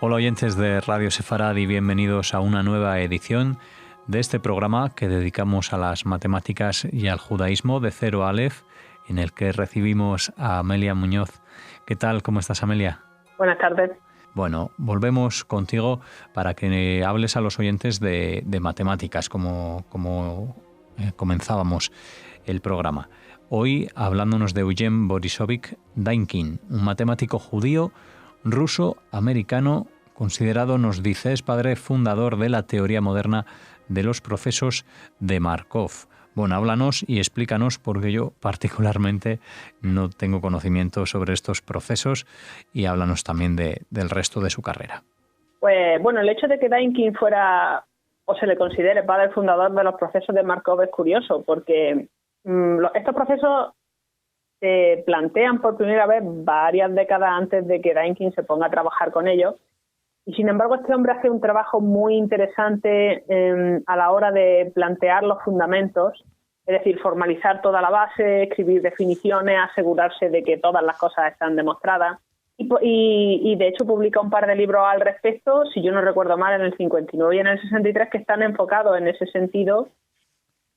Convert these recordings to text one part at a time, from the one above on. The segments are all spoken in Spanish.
Hola oyentes de Radio Sefarad y bienvenidos a una nueva edición de este programa que dedicamos a las matemáticas y al judaísmo de Cero a Aleph, en el que recibimos a Amelia Muñoz. ¿Qué tal? ¿Cómo estás, Amelia? Buenas tardes. Bueno, volvemos contigo para que hables a los oyentes de matemáticas, como comenzábamos el programa. Hoy hablándonos de Eugen Borisovich Daikin, un matemático judío ruso-americano considerado, nos dice, es padre fundador de la teoría moderna de los procesos de Markov. Bueno, háblanos y explícanos, porque yo particularmente no tengo conocimiento sobre estos procesos, y háblanos también del resto de su carrera. Pues bueno, el hecho de que Daikin fuera o se le considere padre fundador de los procesos de Markov es curioso, porque estos procesos se plantean por primera vez varias décadas antes de que Daikin se ponga a trabajar con ellos. Y sin embargo, este hombre hace un trabajo muy interesante a la hora de plantear los fundamentos, es decir, formalizar toda la base, escribir definiciones, asegurarse de que todas las cosas están demostradas. Y de hecho publica un par de libros al respecto, si yo no recuerdo mal, en el 59 y en el 63, que están enfocados en ese sentido.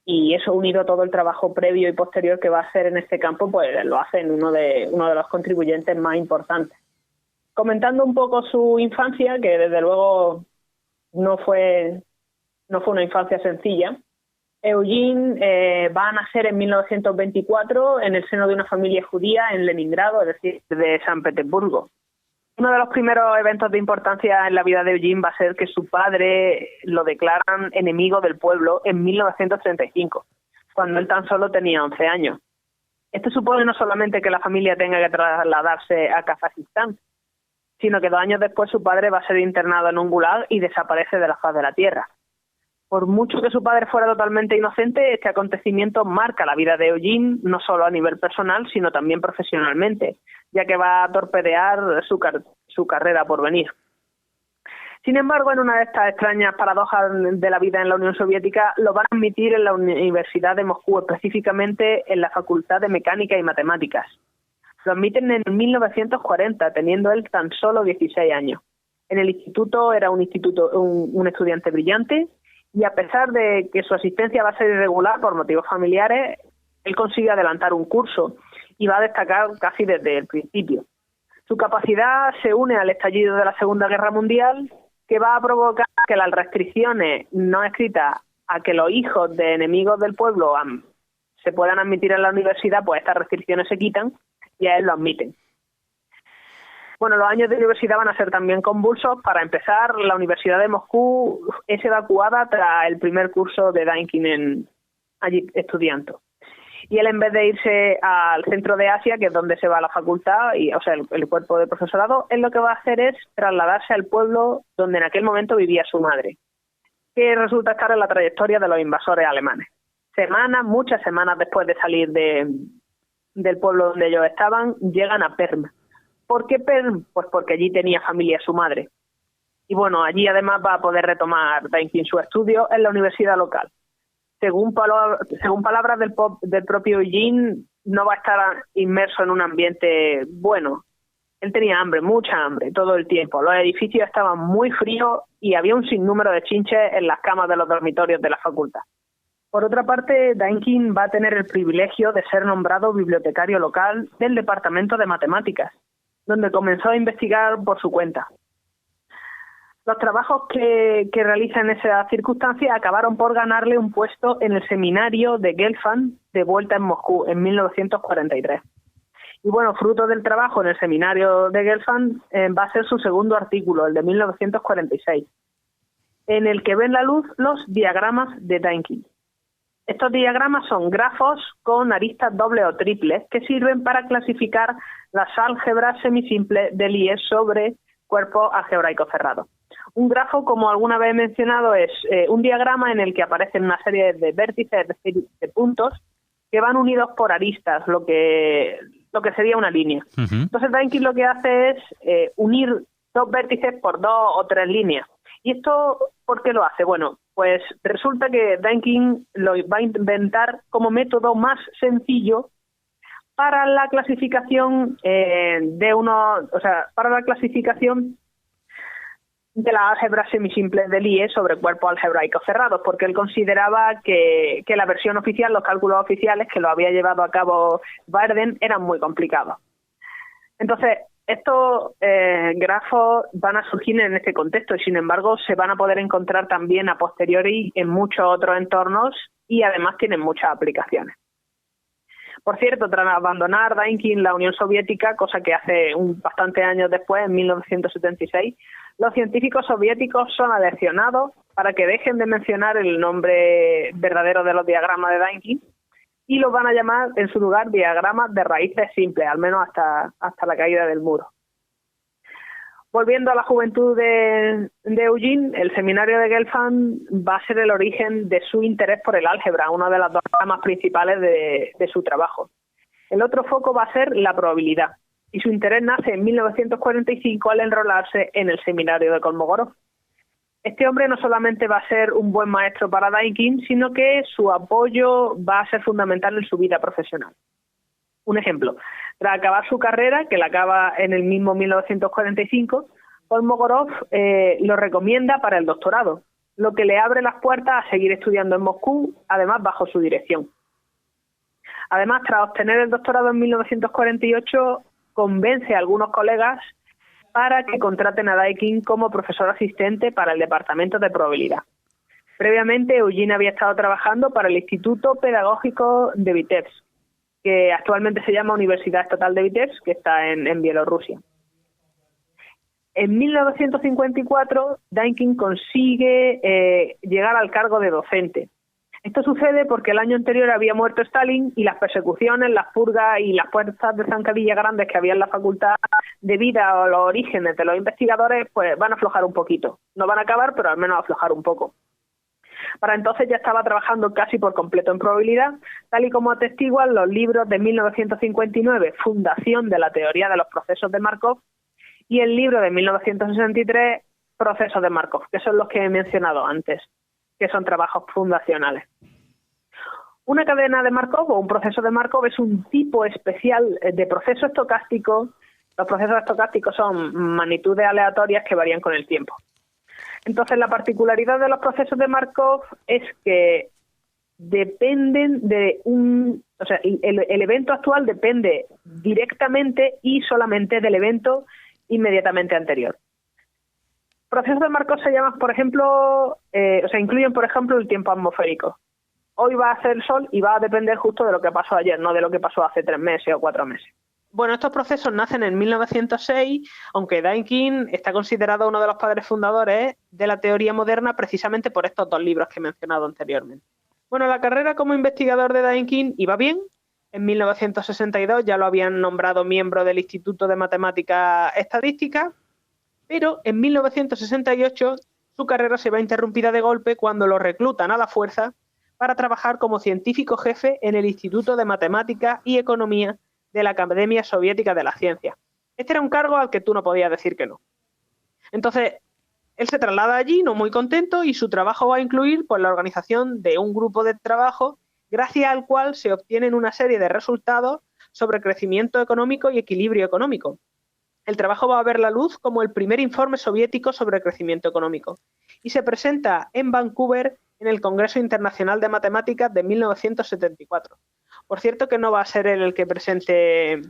Y eso, unido a todo el trabajo previo y posterior que va a hacer en este campo, pues lo hace en uno de los contribuyentes más importantes. Comentando un poco su infancia, que desde luego no fue una infancia sencilla, Eugen va a nacer en 1924 en el seno de una familia judía en Leningrado, es decir, de San Petersburgo. Uno de los primeros eventos de importancia en la vida de Eugen va a ser que su padre lo declaran enemigo del pueblo en 1935, cuando él tan solo tenía 11 años. Esto supone no solamente que la familia tenga que trasladarse a Kazajistán, sino que 2 años después su padre va a ser internado en un gulag y desaparece de la faz de la tierra. Por mucho que su padre fuera totalmente inocente, este acontecimiento marca la vida de Eugen, no solo a nivel personal, sino también profesionalmente, ya que va a torpedear su carrera por venir. Sin embargo, en una de estas extrañas paradojas de la vida en la Unión Soviética, lo van a admitir en la Universidad de Moscú, específicamente en la Facultad de Mecánica y Matemáticas. Lo admiten en 1940, teniendo él tan solo 16 años. En el instituto era un estudiante brillante, y a pesar de que su asistencia va a ser irregular por motivos familiares, él consigue adelantar un curso y va a destacar casi desde el principio. Su capacidad se une al estallido de la Segunda Guerra Mundial, que va a provocar que las restricciones no escritas a que los hijos de enemigos del pueblo se puedan admitir en la universidad, pues estas restricciones se quitan y a él lo admiten. Bueno, los años de universidad van a ser también convulsos. Para empezar, la Universidad de Moscú es evacuada tras el primer curso de Daikin allí estudiando. Y él, en vez de irse al centro de Asia, que es donde se va a la facultad, o sea, el cuerpo de profesorado, él lo que va a hacer es trasladarse al pueblo donde en aquel momento vivía su madre, que resulta estar en la trayectoria de los invasores alemanes. Muchas semanas después de salir del pueblo donde ellos estaban, llegan a Perm. ¿Por qué Perm? Pues porque allí tenía familia su madre. Y bueno, allí además va a poder retomar Daikin su estudio en la universidad local. Según palabras del propio Eugen, no va a estar inmerso en un ambiente bueno. Él tenía hambre, mucha hambre, todo el tiempo. Los edificios estaban muy fríos y había un sinnúmero de chinches en las camas de los dormitorios de la facultad. Por otra parte, Daikin va a tener el privilegio de ser nombrado bibliotecario local del Departamento de Matemáticas, donde comenzó a investigar por su cuenta. Los trabajos que realiza en esa circunstancia acabaron por ganarle un puesto en el seminario de Gelfand, de vuelta en Moscú, en 1943. Y bueno, fruto del trabajo en el seminario de Gelfand, va a ser su segundo artículo, el de 1946, en el que ven la luz los diagramas de Daikin. Estos diagramas son grafos con aristas dobles o triples que sirven para clasificar las álgebras semisimples de Lie sobre cuerpos algebraicos cerrados. Un grafo, como alguna vez he mencionado, es un diagrama en el que aparecen una serie de vértices, es decir, de puntos, que van unidos por aristas, lo que sería una línea. Uh-huh. Entonces Daikin lo que hace es unir dos vértices por 2 o 3 líneas. ¿Y esto por qué lo hace? Bueno, pues resulta que Daikin lo va a inventar como método más sencillo para la clasificación para la clasificación de las álgebras semisimples de Lie sobre cuerpos algebraicos cerrados, porque él consideraba que la versión oficial, los cálculos oficiales que lo había llevado a cabo Waarden, eran muy complicados. Entonces, estos grafos van a surgir en este contexto y, sin embargo, se van a poder encontrar también a posteriori en muchos otros entornos y, además, tienen muchas aplicaciones. Por cierto, tras abandonar Dynkin la Unión Soviética, cosa que hace bastantes años después, en 1976, los científicos soviéticos son aleccionados para que dejen de mencionar el nombre verdadero de los diagramas de Dynkin y los van a llamar en su lugar diagramas de raíces simples, al menos hasta la caída del muro. Volviendo a la juventud de Eugene, el seminario de Gelfand va a ser el origen de su interés por el álgebra, una de las dos ramas principales de su trabajo. El otro foco va a ser la probabilidad, y su interés nace en 1945 al enrolarse en el seminario de Kolmogorov. Este hombre no solamente va a ser un buen maestro para Dynkin, sino que su apoyo va a ser fundamental en su vida profesional. Un ejemplo, tras acabar su carrera, que la acaba en el mismo 1945, Kolmogorov lo recomienda para el doctorado, lo que le abre las puertas a seguir estudiando en Moscú, además bajo su dirección. Además, tras obtener el doctorado en 1948, convence a algunos colegas para que contraten a Dynkin como profesor asistente para el departamento de probabilidad. Previamente, Eugene había estado trabajando para el Instituto Pedagógico de Vitebsk, que actualmente se llama Universidad Estatal de Vitebsk, que está en Bielorrusia. En 1954, Dynkin consigue llegar al cargo de docente. Esto sucede porque el año anterior había muerto Stalin y las persecuciones, las purgas y las puertas de zancadilla grandes que había en la facultad, debido a los orígenes de los investigadores, pues van a aflojar un poquito. No van a acabar, pero al menos aflojar un poco. Para entonces ya estaba trabajando casi por completo en probabilidad, tal y como atestiguan los libros de 1959, Fundación de la teoría de los procesos de Markov, y el libro de 1963, Procesos de Markov, que son los que he mencionado antes, que son trabajos fundacionales. Una cadena de Markov o un proceso de Markov es un tipo especial de proceso estocástico. Los procesos estocásticos son magnitudes aleatorias que varían con el tiempo. Entonces, la particularidad de los procesos de Markov es que dependen de o sea, el evento actual depende directamente y solamente del evento inmediatamente anterior. Procesos de Markov se llaman, por ejemplo, incluyen, por ejemplo, el tiempo atmosférico. Hoy va a hacer sol y va a depender justo de lo que pasó ayer, no de lo que pasó hace 3 meses o 4 meses. Bueno, estos procesos nacen en 1906, aunque Dynkin está considerado uno de los padres fundadores de la teoría moderna precisamente por estos 2 libros que he mencionado anteriormente. Bueno, la carrera como investigador de Dynkin iba bien. En 1962 ya lo habían nombrado miembro del Instituto de Matemática Estadística, pero en 1968 su carrera se va interrumpida de golpe cuando lo reclutan a la fuerza para trabajar como científico jefe en el Instituto de Matemática y Economía de la Academia Soviética de la Ciencia. Este era un cargo al que tú no podías decir que no. Entonces, él se traslada allí, no muy contento, y su trabajo va a incluir pues, la organización de un grupo de trabajo gracias al cual se obtienen una serie de resultados sobre crecimiento económico y equilibrio económico. El trabajo va a ver la luz como el primer informe soviético sobre crecimiento económico y se presenta en Vancouver en el Congreso Internacional de Matemáticas de 1974. Por cierto que no va a ser él el que presente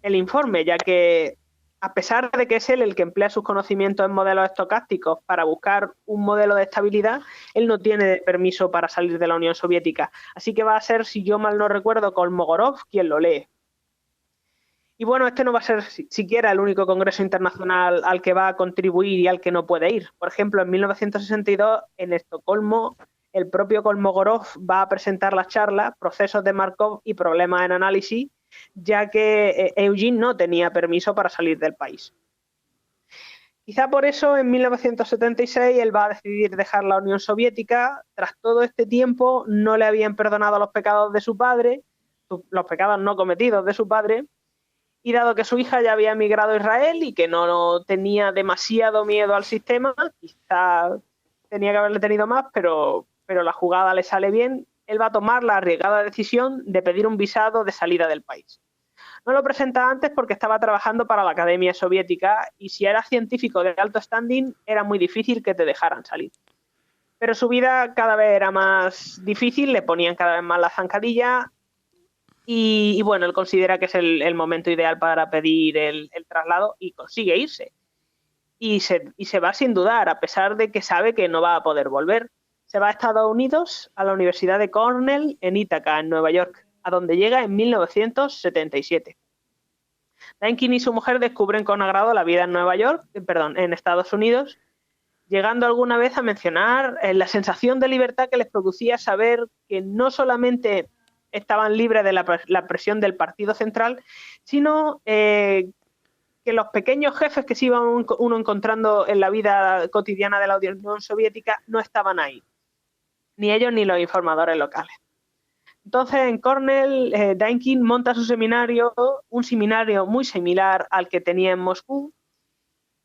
el informe, ya que a pesar de que es él el que emplea sus conocimientos en modelos estocásticos para buscar un modelo de estabilidad, él no tiene permiso para salir de la Unión Soviética. Así que va a ser, si yo mal no recuerdo, Kolmogorov quien lo lee. Y bueno, este no va a ser siquiera el único congreso internacional al que va a contribuir y al que no puede ir. Por ejemplo, en 1962, en Estocolmo, el propio Kolmogorov va a presentar la charla Procesos de Markov y problemas en análisis, ya que Eugene no tenía permiso para salir del país. Quizá por eso, en 1976, él va a decidir dejar la Unión Soviética. Tras todo este tiempo, no le habían perdonado los pecados de su padre, los pecados no cometidos de su padre, y dado que su hija ya había emigrado a Israel y que no tenía demasiado miedo al sistema, quizá tenía que haberle tenido más, pero la jugada le sale bien, él va a tomar la arriesgada decisión de pedir un visado de salida del país. No lo presenta antes porque estaba trabajando para la Academia Soviética y si eras científico de alto standing era muy difícil que te dejaran salir. Pero su vida cada vez era más difícil, le ponían cada vez más la zancadilla y bueno, él considera que es el momento ideal para pedir el traslado y consigue irse. Y se va sin dudar, a pesar de que sabe que no va a poder volver. Se va a Estados Unidos, a la Universidad de Cornell, en Ítaca, en Nueva York, a donde llega en 1977. Dynkin y su mujer descubren con agrado la vida en Estados Unidos, llegando alguna vez a mencionar la sensación de libertad que les producía saber que no solamente estaban libres de la presión del Partido Central, sino que los pequeños jefes que se iban uno encontrando en la vida cotidiana de la Unión Soviética no estaban ahí, ni ellos ni los informadores locales. Entonces, en Cornell, Dynkin monta su seminario, un seminario muy similar al que tenía en Moscú,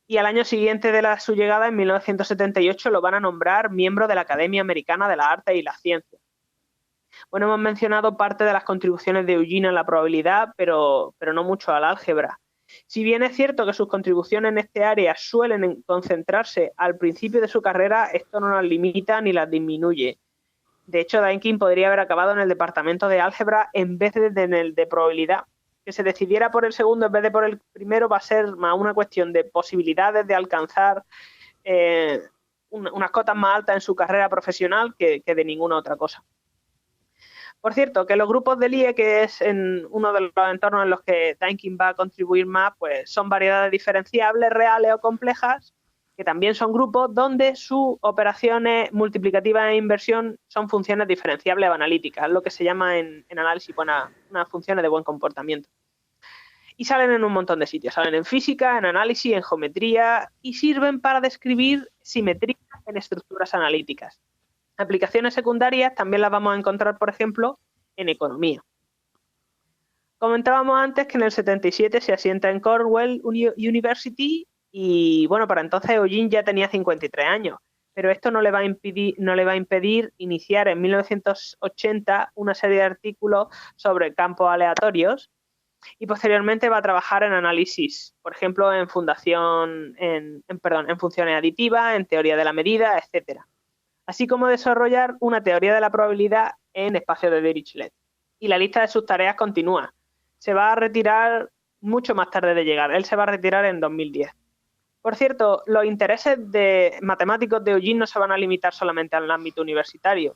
y al año siguiente de su llegada, en 1978, lo van a nombrar miembro de la Academia Americana de las Artes y las Ciencias. Bueno, hemos mencionado parte de las contribuciones de Eugene a la probabilidad, pero no mucho al álgebra. Si bien es cierto que sus contribuciones en este área suelen concentrarse al principio de su carrera, esto no las limita ni las disminuye. De hecho, Dynkin podría haber acabado en el departamento de álgebra en vez de en el de probabilidad. Que se decidiera por el segundo en vez de por el primero va a ser más una cuestión de posibilidades de alcanzar unas cotas más altas en su carrera profesional que de ninguna otra cosa. Por cierto, que los grupos de Lie, que es en uno de los entornos en los que Dynkin va a contribuir más, pues son variedades diferenciables, reales o complejas, que también son grupos donde sus operaciones multiplicativas e inversión son funciones diferenciables o analíticas, lo que se llama en análisis unas funciones de buen comportamiento. Y salen en un montón de sitios, salen en física, en análisis, en geometría y sirven para describir simetrías en estructuras analíticas. Aplicaciones secundarias también las vamos a encontrar, por ejemplo, en economía. Comentábamos antes que en el 77 se asienta en Cornell University y, bueno, para entonces Eugene ya tenía 53 años, pero esto no le va a impedir iniciar en 1980 una serie de artículos sobre campos aleatorios y posteriormente va a trabajar en análisis, por ejemplo, en funciones aditivas, en teoría de la medida, etcétera. Así como desarrollar una teoría de la probabilidad en espacios de Dirichlet. Y la lista de sus tareas continúa. Se va a retirar mucho más tarde de llegar. Él se va a retirar en 2010. Por cierto, los intereses matemáticos de Eugene no se van a limitar solamente al ámbito universitario.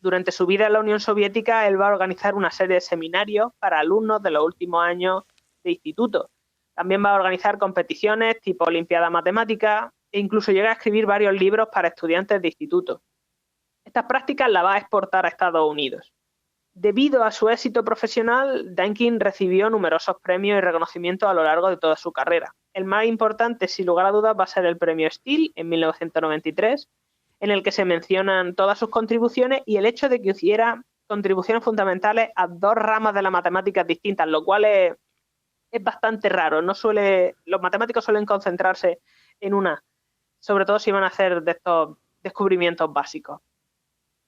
Durante su vida en la Unión Soviética, él va a organizar una serie de seminarios para alumnos de los últimos años de instituto. También va a organizar competiciones tipo Olimpiada Matemática e incluso llega a escribir varios libros para estudiantes de instituto. Estas prácticas las va a exportar a Estados Unidos. Debido a su éxito profesional, Dynkin recibió numerosos premios y reconocimientos a lo largo de toda su carrera. El más importante, sin lugar a dudas, va a ser el premio Steele en 1993, en el que se mencionan todas sus contribuciones y el hecho de que hiciera contribuciones fundamentales a dos ramas de las matemáticas distintas, lo cual es bastante raro. Los matemáticos suelen concentrarse en una, sobre todo si van a hacer de estos descubrimientos básicos.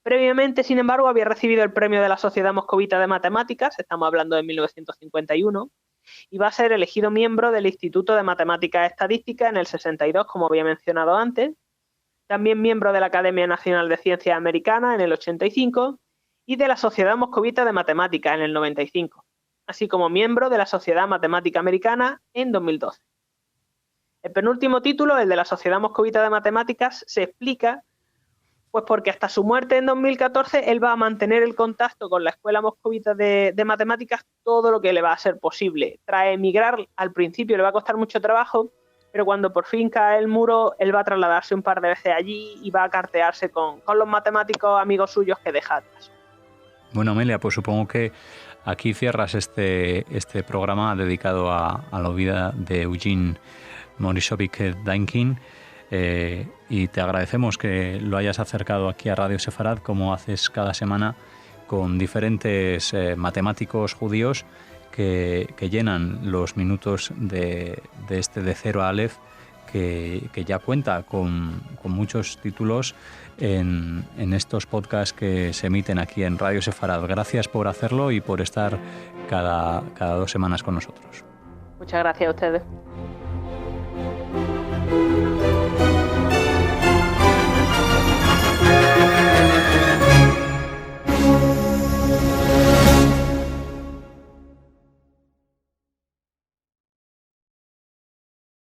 Previamente, sin embargo, había recibido el premio de la Sociedad Moscovita de Matemáticas, estamos hablando de 1951, y va a ser elegido miembro del Instituto de Matemáticas Estadísticas en el 62, como había mencionado antes, también miembro de la Academia Nacional de Ciencias Americana en el 85 y de la Sociedad Moscovita de Matemáticas en el 95, así como miembro de la Sociedad Matemática Americana en 2012. El penúltimo título, el de la Sociedad Moscovita de Matemáticas, se explica pues porque hasta su muerte en 2014 él va a mantener el contacto con la Escuela Moscovita de Matemáticas todo lo que le va a ser posible. Tras emigrar, al principio le va a costar mucho trabajo, pero cuando por fin cae el muro, él va a trasladarse un par de veces allí y va a cartearse con los matemáticos amigos suyos que deja atrás. Bueno, Amelia, pues supongo que aquí cierras este programa dedicado a la vida de Eugene Morisovich Dynkin. Y te agradecemos que lo hayas acercado aquí a Radio Sefarad, como haces cada semana, con diferentes matemáticos judíos que llenan los minutos de este de cero a Aleph, que ya cuenta con muchos títulos en estos podcasts que se emiten aquí en Radio Sefarad. Gracias por hacerlo y por estar cada 2 semanas con nosotros. Muchas gracias a ustedes.